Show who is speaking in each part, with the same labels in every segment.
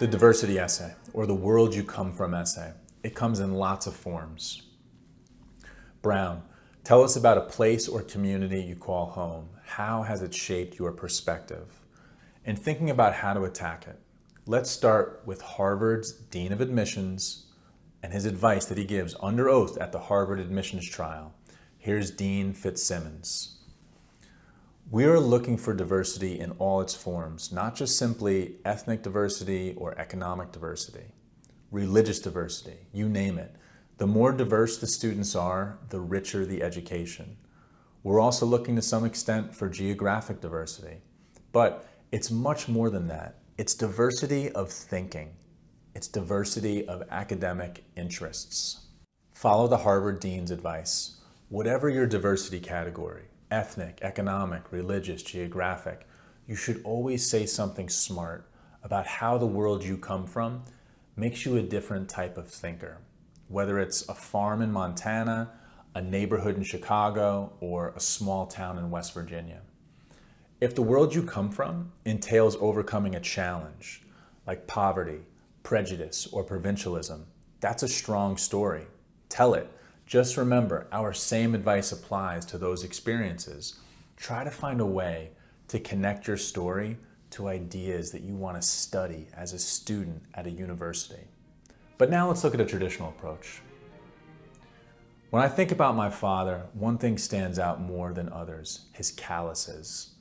Speaker 1: The diversity essay, or the world you come from essay. It comes in lots of forms. Brown, tell us about a place or community you call home. How has it shaped your perspective? In thinking about how to attack it, let's start with Harvard's Dean of Admissions and his advice that he gives under oath at the Harvard admissions trial. Here's Dean Fitzsimmons. We are looking for diversity in all its forms, not just simply ethnic diversity or economic diversity, religious diversity, you name it. The more diverse the students are, the richer the education. We're also looking to some extent for geographic diversity, but it's much more than that. It's diversity of thinking. It's diversity of academic interests. Follow the Harvard Dean's advice. Whatever your diversity category, ethnic, economic, religious, geographic, you should always say something smart about how the world you come from makes you a different type of thinker. Whether it's a farm in Montana, a neighborhood in Chicago, or a small town in West Virginia. If the world you come from entails overcoming a challenge, like poverty, prejudice, or provincialism, that's a strong story. Tell it. Just remember, our same advice applies to those experiences. Try to find a way to connect your story to ideas that you want to study as a student at a university. But now let's look at a traditional approach. When I think about my father, one thing stands out more than others, his calluses.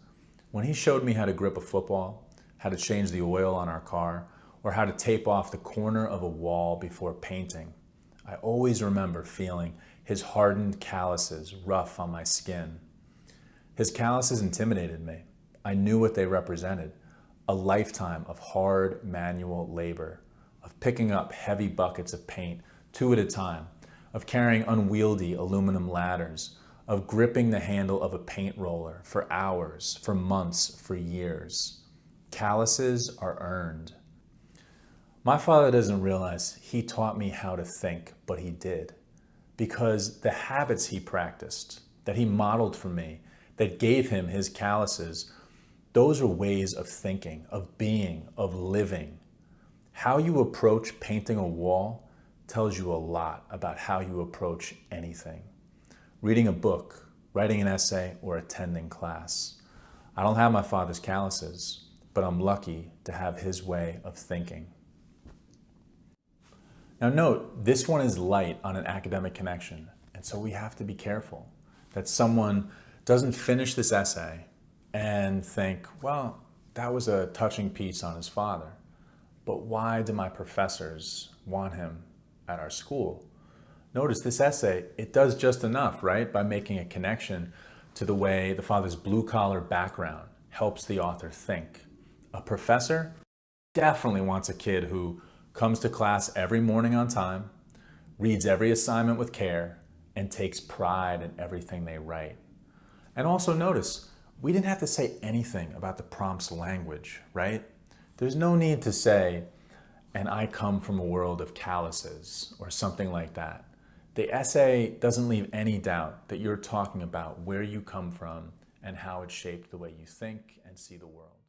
Speaker 1: When he showed me how to grip a football, how to change the oil on our car, or how to tape off the corner of a wall before painting, I always remember feeling his hardened calluses rough on my skin. His calluses intimidated me. I knew what they represented, a lifetime of hard manual labor, of picking up heavy buckets of paint, 2 at a time, of carrying unwieldy aluminum ladders, of gripping the handle of a paint roller for hours, for months, for years. Calluses are earned. My father doesn't realize he taught me how to think, but he did. Because the habits he practiced, that he modeled for me, that gave him his calluses, those are ways of thinking, of being, of living. How you approach painting a wall tells you a lot about how you approach anything. Reading a book, writing an essay, or attending class. I don't have my father's calluses, but I'm lucky to have his way of thinking. Now note, this one is light on an academic connection, and so we have to be careful that someone doesn't finish this essay and think, well, that was a touching piece on his father, but why do my professors want him at our school? Notice this essay, it does just enough, right? By making a connection to the way the father's blue-collar background helps the author think. A professor definitely wants a kid who comes to class every morning on time, reads every assignment with care, and takes pride in everything they write. And also notice, we didn't have to say anything about the prompt's language, right? There's no need to say, and I come from a world of calluses, or something like that. The essay doesn't leave any doubt that you're talking about where you come from and how it shaped the way you think and see the world.